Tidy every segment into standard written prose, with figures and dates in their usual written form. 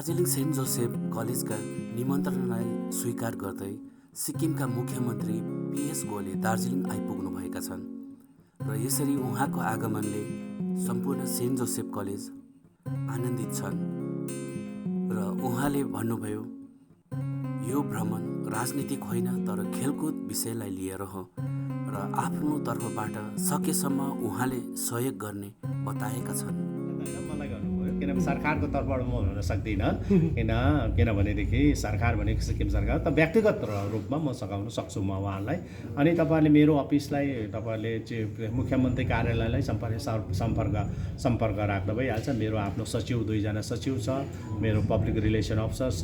Darjeeling saint Joseph कलेजका निमन्त्रणलाई स्वीकार गर्दै सिक्किमका मुख्यमन्त्री PS गोले दार्जिलिङ आइपुग्नुभएका छन् र यसरी उहाँको आगमनले सम्पूर्ण सेन्ट जोसेफ कलेज आनन्दित छन् र उहाँले भन्नुभयो यो भ्रमण राजनीतिक होइन तर खेलकुद विषयलाई लिएर हो र आफ्नो तर्फबाट सकेसम्म उहाँले सहयोग गर्ने बताएका छन्। मलाई गर्नुभयो किनभने सरकारको तर्फबाट म हुन सक्दिनँ किनभनेदेखि सरकार भनेको सिक्किम सरकार त व्यक्तिगत रूपमा म सघाउन सक्छु म उहाँलाई। अनि तपाईँहरूले मेरो अफिसलाई तपाईँहरूले चाहिँ मुख्यमन्त्री कार्यालयलाई सम्पर्क राख्दा भइहाल्छ। मेरो आफ्नो सचिव 2 जना सचिव छ, मेरो पब्लिक रिलेसन अफिसर छ,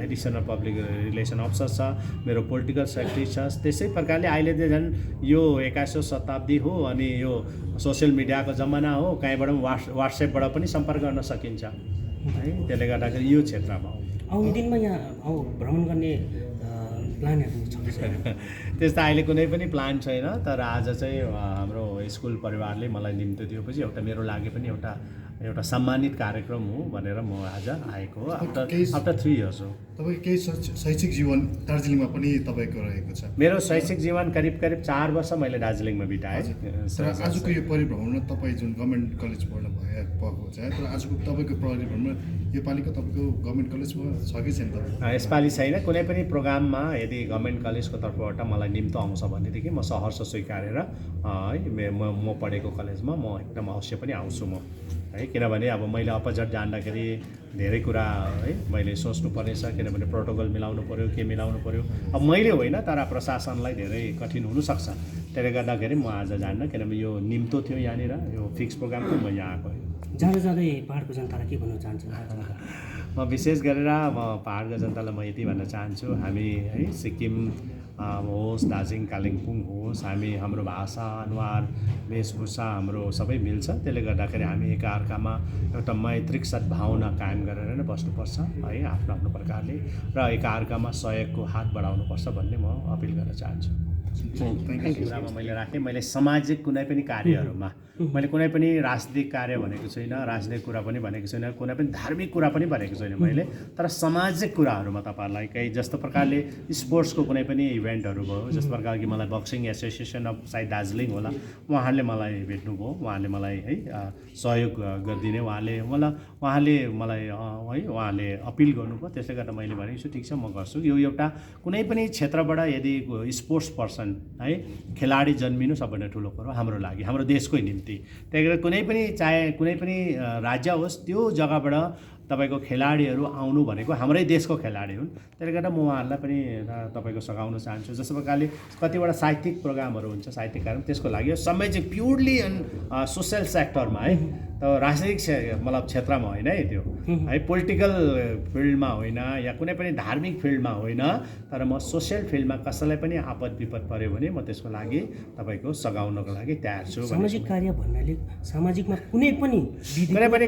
एडिसनल पब्लिक रिलेसन अफिसर छ, मेरो पोलिटिकल सेक्रेटरी छ। त्यसै प्रकारले अहिले त झन् यो 21औं शताब्दी हो अनि यो सोसियल मिडियाको जमाना हो, कहीँबाट पनि व्हाट्सएपबाट पनि सम्पर्क गर्न सकिन्छ है। त्यसले गर्दाखेरि यो क्षेत्रमा आउने दिनमा यहाँ भ्रमण गर्ने प्लानहरू छ? त्यस्तो अहिले कुनै पनि प्लान छैन, तर आज चाहिँ हाम्रो स्कुल परिवारले मलाई निम्तो दिएपछि एउटा मेरो लागि पनि एउटा सम्मानित कार्यक्रम हो भनेर म आज आएको हो। आफ्टर 3 इयर्स हो। तपाईँको केही शैक्षिक जीवन दार्जिलिङमा पनि तपाईँको रहेको छ? मेरो शैक्षिक जीवन करिब 4 वर्ष मैले दार्जिलिङमा बिताएँ। तर आजको यो परिभ्रमणमा तपाईँ जुन गभर्मेन्ट कलेज पढ्नु भएको छ, तर आजको तपाईँको परिभ्रमणमा योपालिको तपाईँको गभर्मेन्ट कलेजमा छ कि छैन? यसपालि छैन। कुनै पनि प्रोग्राममा यदि गभर्मेन्ट कलेजको तर्फबाट मलाई निम्तो आउँछ भनेदेखि म सहर्ष स्वीकारेर है म पढेको कलेजमा म एकदम अवश्य पनि आउँछु म है। किनभने अब मैले अपोजिट जाँदाखेरि धेरै कुरा है मैले सोच्नु पर्नेछ, किनभने प्रोटोकल मिलाउनु पर्यो, के मिलाउनु पर्यो। अब मैले होइन तर प्रशासनलाई धेरै कठिन हुनसक्छ। त्यसले गर्दाखेरि म आज जान्न, किनभने यो निम्तो थियो यहाँनिर, यो फिक्स प्रोग्राम थियो, म यहाँ आएको। जाँदै पाहाडको जनतालाई के भन्न चाहन्छु? म विशेष गरेर पाहाडको जनतालाई म यति भन्न चाहन्छु, हामी है सिक्किम होस्, दार्जिलिङ कालिम्पोङ होस्, हाम्रो भाषा अनुहार वेशभूषा हाम्रो सबै मिल्छ। त्यसले गर्दाखेरि हामी एकअर्कामा एउटा मैत्रिक सद्भावना कायम गरेर नै बस्नुपर्छ है आफ्नो प्रकारले, र एकअर्कामा सहयोगको हात बढाउनुपर्छ भन्ने म अपिल गर्न चाहन्छु। कुरामा मैले राखेँ, मैले सामाजिक कुनै पनि कार्यहरूमा मैले कुनै पनि राजनीतिक कार्य भनेको छुइनँ, राजनीतिक कुरा पनि भनेको छुइनँ, कुनै पनि धार्मिक कुरा पनि भनेको छुइनँ मैले। तर सामाजिक कुराहरूमा तपाईँहरूलाई केही जस्तो प्रकारले स्पोर्ट्सको कुनै पनि इभेन्टहरू भयो, जस्तो प्रकार कि मलाई बक्सिङ एसोसिएसन अफ सायद दार्जिलिङ होला, उहाँहरूले मलाई भेट्नुभयो, उहाँले मलाई है सहयोग गरिदिने उहाँले मलाई अपिल गर्नुभयो। त्यसले गर्दा मैले भनेको छु ठिक छ म गर्छु। यो एउटा कुनै पनि क्षेत्रबाट यदि स्पोर्ट्स पर्सन है खेलाडी जन्मिनु सबभन्दा ठुलो कुरो हाम्रो लागि, हाम्रो देशकै निम्ति। त्यही भएर चाहे कुनै पनि राज्य होस्, त्यो जग्गाबाट तपाईँको खेलाडीहरू आउनु भनेको हाम्रै देशको खेलाडी हुन्। त्यसले गर्दा म उहाँहरूलाई पनि तपाईँको सघाउन चाहन्छु। जस्तो प्रकारले कतिवटा साहित्यिक प्रोग्रामहरू हुन्छ, साहित्यिक कार्यक्रम, त्यसको लागि यो समय चाहिँ प्योरली सोसियल सेक्टरमा है, त राजनीतिक मतलब क्षेत्रमा होइन है, त्यो है पोलिटिकल फिल्डमा होइन या कुनै पनि धार्मिक फिल्डमा होइन, तर म सोसियल फिल्डमा कसैलाई पनि आपद विपद पऱ्यो भने म त्यसको लागि तपाईँको सघाउनको लागि तयार छु। सामाजिक कार्य भन्नाले सामाजिकमा कुनै पनि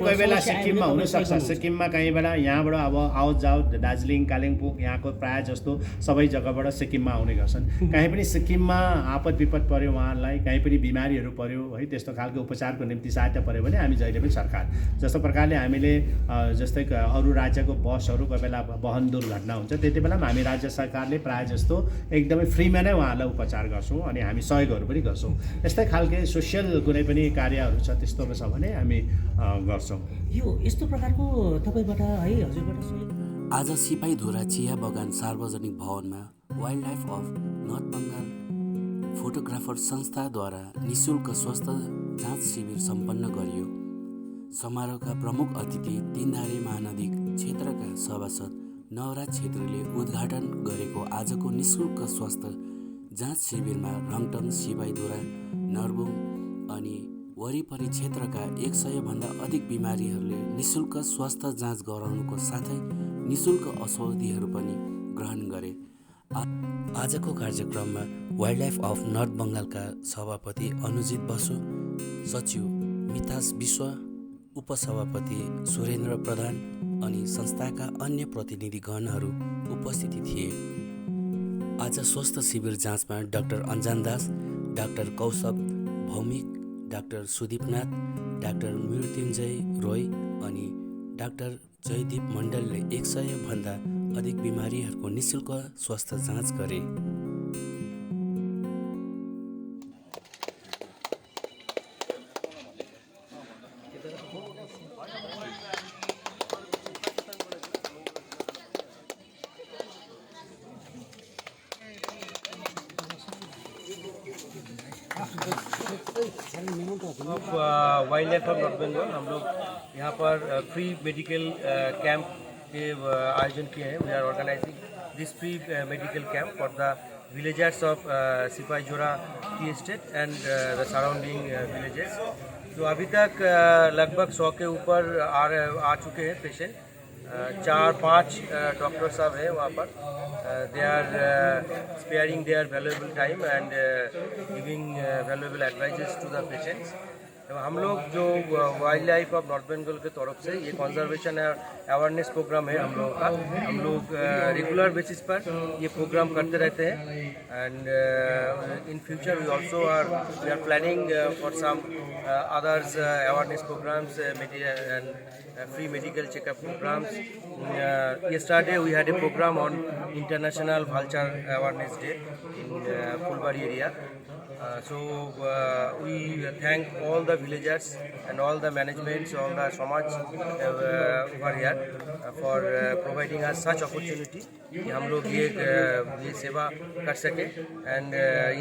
कोही बेला सिक्किममा हुनसक्छ, सिक्किममा कहीँबाट यहाँबाट अब आवत जावत दार्जिलिङ कालिम्पोङ यहाँको प्रायः जस्तो सबै जग्गाबाट सिक्किममा आउने गर्छन्। कहीँ पनि सिक्किममा आपद विपद पऱ्यो उहाँहरूलाई, कहीँ पनि बिमारीहरू पऱ्यो है, त्यस्तो खालको उपचारको निम्ति सहायता पऱ्यो भने हामी जहिले पनि सरकार जस्तो प्रकारले हामीले जस्तै अरू राज्यको बसहरू कोही बेला वाहन दुर्घटना हुन्छ, त्यति बेला हामी राज्य सरकारले प्रायः जस्तो एकदमै फ्रीमा नै उहाँहरूलाई उपचार गर्छौँ अनि हामी सहयोगहरू पनि गर्छौँ। यस्तै खालके सोसियल कुनै पनि कार्यहरू छ त्यस्तो छ भने हामी गर्छौँ। यो यस्तो प्रकारको तपाईँबाट है हजुरबाट सहयोग। आज सिपाहीधुरा चिया बगान सार्वजनिक भवनमा wildlife of North Bengal photographer संस्थाद्वारा निःशुल्क स्वास्थ्य जाँच शिविर सम्पन्न गरियो। समारोहका प्रमुख अतिथि तीनधारे महानदी क्षेत्रका सभासद नवराज छेत्रीले उद्घाटन गरेको आजको निःशुल्क स्वास्थ्य जाँच शिविरमा रङटङ, सिपाहीधुरा, नर्बुङ अनि वरिपरि क्षेत्रका 100 भन्दा अधिक बिमारीहरूले निःशुल्क स्वास्थ्य जाँच गराउनुको साथै निःशुल्क औषधिहरू पनि ग्रहण गरे। आजको कार्यक्रममा वाइल्ड लाइफ अफ नर्थ बङ्गालका सभापति अनुजित बसु, सचिव मितास विश्व, उपसभापति सुरेन्द्र प्रधान अनि संस्थाका अन्य प्रतिनिधिगणहरू उपस्थित थिए। आज स्वास्थ्य शिविर जाँचमा doctor Anjan Das, doctor Kaushab Bhowmik, doctor Sudipnath, doctor Mrityunjoy Roy अनि डाक्टर जयदीप मण्डलले 100 भन्दा अधिक बिमारीहरूको निशुल्क स्वास्थ्य जाँच गरे। Wildlife of North Bengal हम लोग यहाँ पर फ्री मेडिकल कैंप के आयोजन किए हैं। We are organizing this free medical camp for the villagers of Sipahijala tea estate and the surrounding villages. तो अभी तक लगभग 100 के ऊपर आ चुके हैं पेशेंट। 4-5 डॉक्टर साहब हैं वहाँ पर। They are sparing their valuable time and giving valuable advices to the patients। हम लोग जो wildlife of North Bengal के तरफ से ये कंजर्वेशन अवेयरनेस प्रोग्राम है हम लोगों का। हम लोग रेगुलर बेसिस पर ये प्रोग्राम करते रहते हैं and in future we are planning for some others awareness programs and free medical checkup programs। Yesterday we had a program on International Vulture Awareness Day in Fulbari area। So we thank all the villagers and all the managements, all the Samaj over here for providing us such opportunity कि हम लोग ये सेवा कर सके and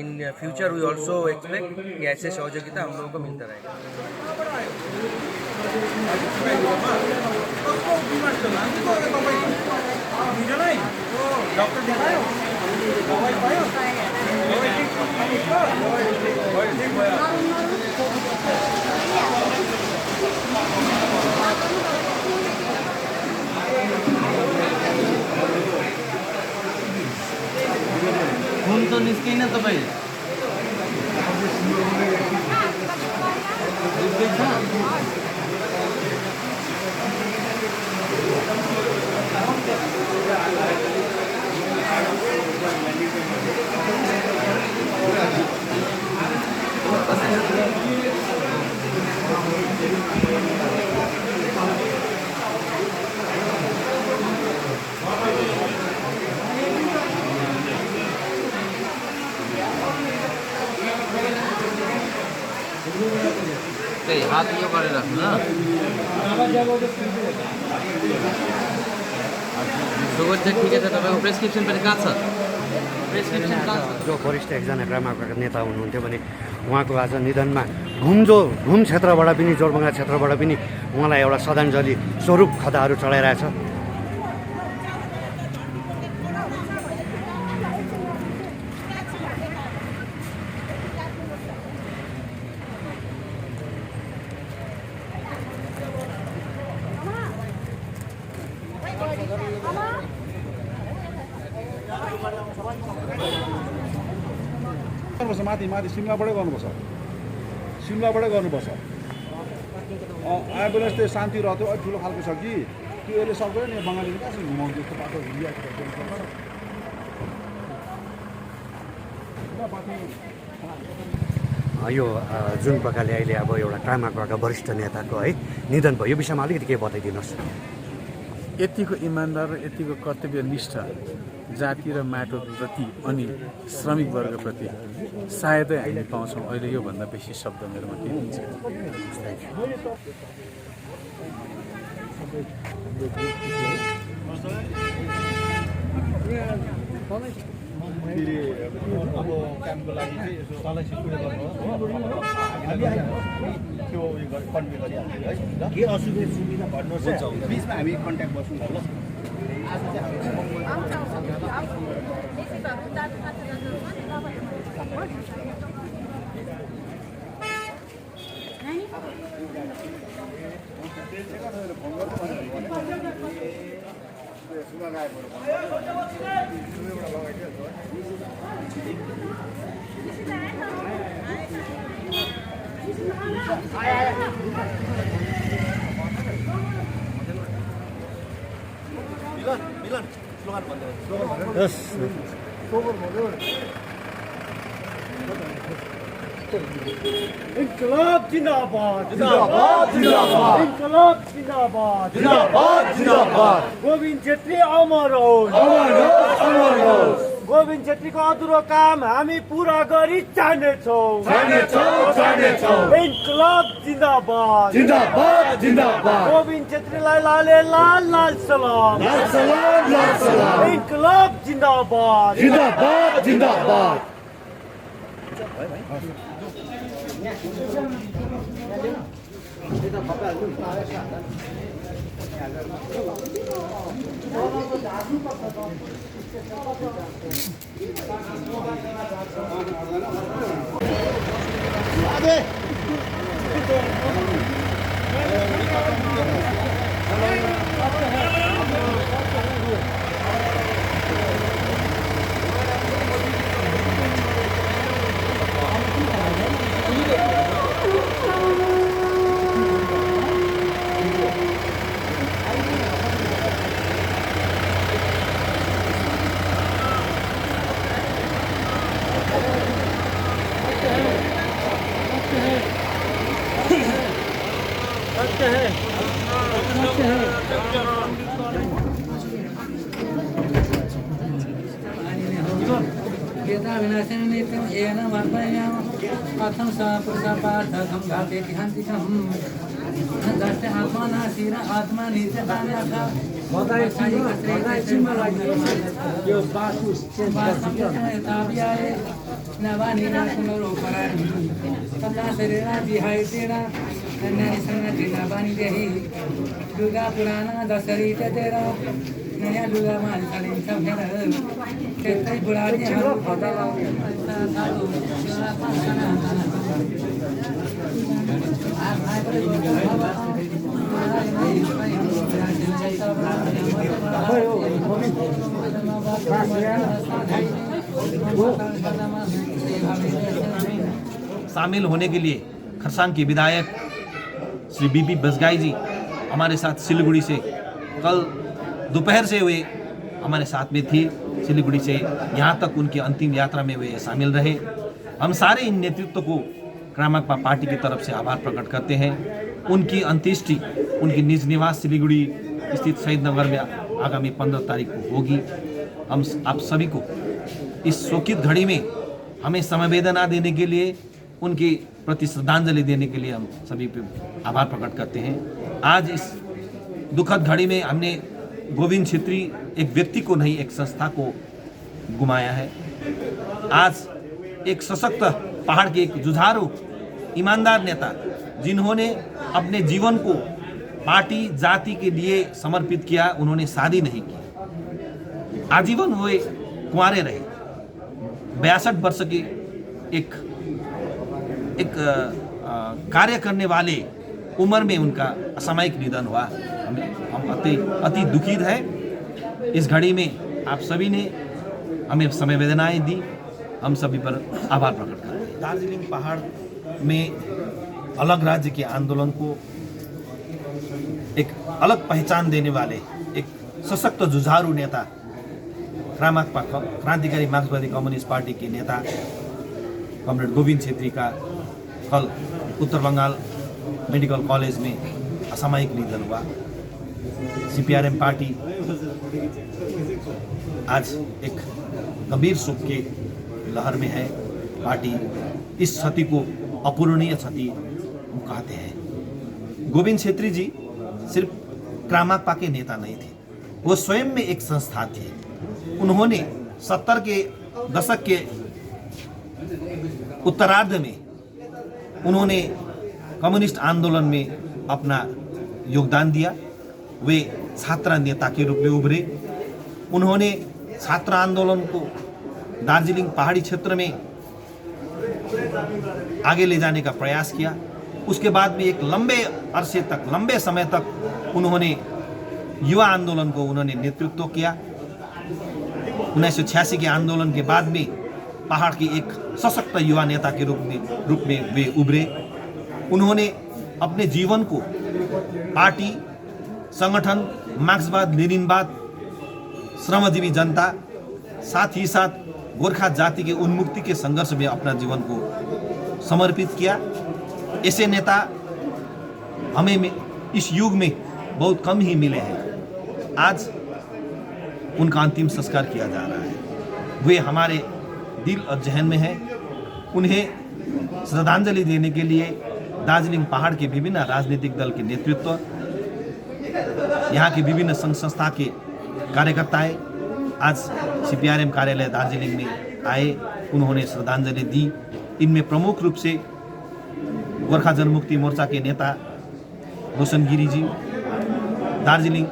in future we also expect कि ऐसे सहयोगिता हम लोगों को मिलता रहेगा। खून तो निस्किन तपाईँ त्यही हात यो गरेर राख्नु ल। सुगर चाहिँ ठिकै छ। तपाईँको प्रेसक्रिप्सन पनि कहाँ छ? प्रेसक्रिप्सन कहाँ छ? जो वरिष्ठ एकजना ग्रामका नेता हुनुहुन्थ्यो भने उहाँको आज निधनमा घुम क्षेत्रबाट पनि जोरबङ्गला क्षेत्रबाट पनि उहाँलाई एउटा श्रद्धाञ्जली स्वरूप खदाहरू चढाइरहेछ। माथि सिमलाबाटै गर्नुपर्छ। एम्बुलेन्स त्यो शान्ति रहथ्यो अलिक ठुलो खालको छ कि त्यो यसले सक्दैन नि बङ्गालीले कसरी घुमाउँछ यस्तो बाटो यो जुन प्रकारले अहिले अब एउटा क्रामाका वरिष्ठ नेताको है निधन भयो यो विषयमा अलिकति के बताइदिनुहोस्। यतिको इमान्दार र यतिको कर्तव्यनिष्ठ जाति र माटोप्रति अनि श्रमिक वर्गप्रति सायदै हामी पाउँछौँ। अहिले योभन्दा बेसी शब्द मेरोमा के हुन्छ। अब कामको लागि चाहिँ यसो त्यो कन्भे गरिहाल्छु है। के असुविधा सुविधा भन्नुहोस् बिचमा हामी कन्ट्याक्ट बस्छौँ ल। मिलन स्लोगन भन्दै इनकलाब जिंदाबाद जिंदाबाद जिंदाबाद इनकलाब जिंदाबाद जिंदाबाद जिंदाबाद गोविंद छेत्री अमर होस् अमर होस् अमर होस् गोविंद छेत्रीको अधुरो काम हामी पूरा गरी चाहनेछौँ इनकलाब जिंदाबाद जिंदाबाद जिंदाबाद गोविंद छेत्रीलाई लाले लाल लाल सलाम लाल सलाम लाल सलाम इनकलाब जिंदाबाद जिंदाबाद जिंदाबाद कथं पुरुषपार्थकं घातेति हन्तिकम् दस्य आत्मनाशीर आत्मनिर्जतान्यथ यो बाटु तथा शरीर विहायतेन नारीसँग ढिला बानीदेखि लुगा पुराना दसरी टेटेर नयाँ लुगामा चलिन्छ भनेर त्यस्तै बुढानीहरू शामिल होने के लिए खरसांग के विधायक श्री बीपी बसगाई जी हमारे साथ सिलीगुड़ी से कल दोपहर से वे हमारे साथ में थी। सिलीगुड़ी से यहाँ तक उनकी अंतिम यात्रा में वे शामिल रहे। हम सारे इन नेतृत्व को क्रामाकपा पार्टी की तरफ से आभार प्रकट करते हैं। उनकी अंत्येष्टि उनकी निज निवास सिलीगुड़ी स्थित शहीद नगर में आगामी 15 तारीख को होगी। हम आप सभी को इस शोकित घड़ी में हमें समवेदना देने के लिए, उनके प्रति श्रद्धांजलि देने के लिए हम सभी पे आभार प्रकट करते हैं। आज इस दुखद घड़ी में हमने गोविंद छेत्री एक व्यक्ति को नहीं, एक संस्था को गुमाया है। आज एक सशक्त पहाड़ के एक जुझारू ईमानदार नेता, जिन्होंने अपने जीवन को पार्टी जाति के लिए समर्पित किया, उन्होंने शादी नहीं की, आजीवन हुए कुंवारे रहे। 62 वर्ष के एक कार्य करने वाले उम्र में उनका असामयिक निधन हुआ। हम अति दुखित हैं। इस घड़ी में आप सभी ने हमें संवेदनाएं दी, हम सभी पर आभार प्रकट करते हैं। दार्जिलिंग पहाड़ में अलग राज्य के आंदोलन को एक अलग पहचान देने वाले एक सशक्त जुझारू नेता, क्रामाकपा क्रांतिकारी मार्क्सवादी कम्युनिस्ट पार्टी के नेता कमरेड गोविंद छेत्री का कल उत्तर बंगाल मेडिकल कॉलेज में असामयिक निधन हुआ। सीपीआरएम पार्टी आज एक गंभीर शोक के लहर में है। पार्टी इस क्षति को अपूरणीय क्षति कहते हैं। गोविंद छेत्री जी सिर्फ क्रामाकपा के नेता नहीं थे, वो स्वयं में एक संस्था थी। उन्होंने 70 के दशक के उत्तरार्ध में उन्होंने कम्युनिस्ट आंदोलन में अपना योगदान दिया। वे छात्र नेता के रूप में उभरे। उन्होंने छात्र आंदोलन को दार्जिलिंग पहाड़ी क्षेत्र में आगे ले जाने का प्रयास किया। उसके बाद भी एक लंबे समय तक उन्होंने युवा आंदोलन को उन्होंने नेतृत्व किया। 1986 के आंदोलन के बाद में पहाड़ की एक सशक्त युवा नेता के रूप में वे उभरे। उन्होंने अपने जीवन को पार्टी, संगठन, मार्क्सवाद, लेनिनवाद, श्रमजीवी जनता, साथ ही साथ गोरखा जाति के उन्मुक्ति के संघर्ष में अपना जीवन को समर्पित किया। ऐसे नेता हमें इस युग में बहुत कम ही मिले हैं। आज उनका अंतिम संस्कार किया जा रहा है। वे हमारे दिल और जहन में हैं। उन्हें श्रद्धांजलि देने के लिए दार्जिलिंग पहाड़ के विभिन्न राजनीतिक दल के नेतृत्व, यहाँ के विभिन्न संघ संस्था के कार्यकर्ताएं आज CPRM कार्यालय दार्जिलिंग में आए। उन्होंने श्रद्धांजलि दी। इनमें प्रमुख रूप से गोर्खा जनमुक्ति मोर्चा के नेता रोशन गिरी जी, दार्जिलिंग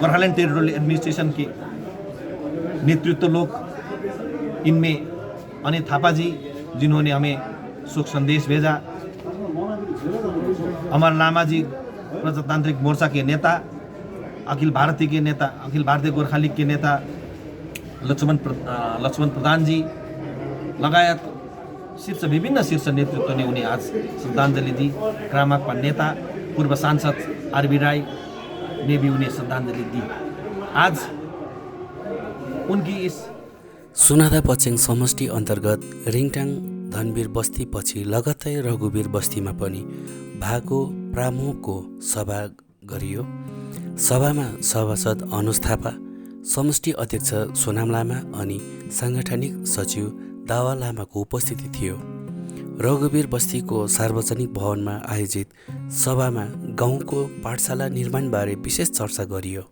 गोर्खालैंड टेरिटोरियल एडमिनिस्ट्रेशन के नेतृत्व लोग, इनमें अनिल थापा जी जिन्होंने हमें शोक संदेश भेजा, अमर लामा जी प्रजातांत्रिक मोर्चा के नेता, अखिल भारतीय गोर्खा लीग के नेता लक्ष्मण प्रधान जी लगायत विभिन्न शीर्ष नेतृत्व ने उन्हें आज श्रद्धांजलि दी। क्रामाकपा नेता पूर्व सांसद आरबी राई ने भी उन्हें श्रद्धांजलि दी। आज उनकी इस सुनादा पचेङ समष्टि अन्तर्गत रिङटाङ धनवीर बस्ती पछि लगत्तै रघुवीर बस्तीमा पनि भाको प्रामुखको सभा गरियो। सभामा सभासद अनुज थापा, समष्टि अध्यक्ष सोनाम लामा अनि साङ्गठनिक सचिव दावा लामाको उपस्थिति थियो। रघुवीर बस्तीको सार्वजनिक भवनमा आयोजित सभामा गाउँको पाठशाला निर्माणबारे विशेष चर्चा गरियो।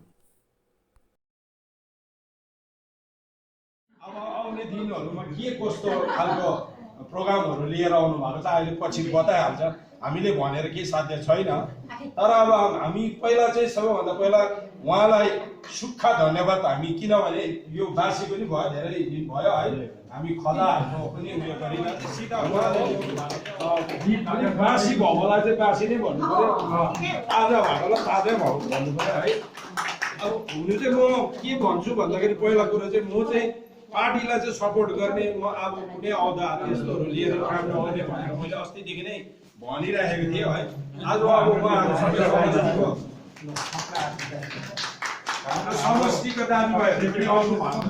आउने दिनहरूमा के कस्तो खालको प्रोग्रामहरू लिएर आउनु भएको छ अहिले पछि बताइहाल्छ। हामीले भनेर केही साध्य छैन। तर अब हामी पहिला चाहिँ सबैभन्दा पहिला उहाँलाई सुक्खा धन्यवाद हामी, किनभने यो बासी पनि भयो, धेरै दिन भयो है, हामी खदाहरूको पनि उयो गरिन, सिधा उहाँले बासी भएकोलाई चाहिँ बासी नै भन्नु पऱ्यो, ताजा भएकोलाई ताजै भएको भन्नु पऱ्यो है। अब हुनु चाहिँ म के भन्छु भन्दाखेरि पहिला कुरो चाहिँ म चाहिँ पार्टीलाई चाहिँ सपोर्ट गर्ने, म अब कुनै औदा यस्तोहरू लिएर काम नगर्ने भनेर मैले अस्तिदेखि नै भनिरहेको थिएँ है। आज अब उहाँहरू सबै समष्टिको दाबी भयो भने पनि आउनु भएको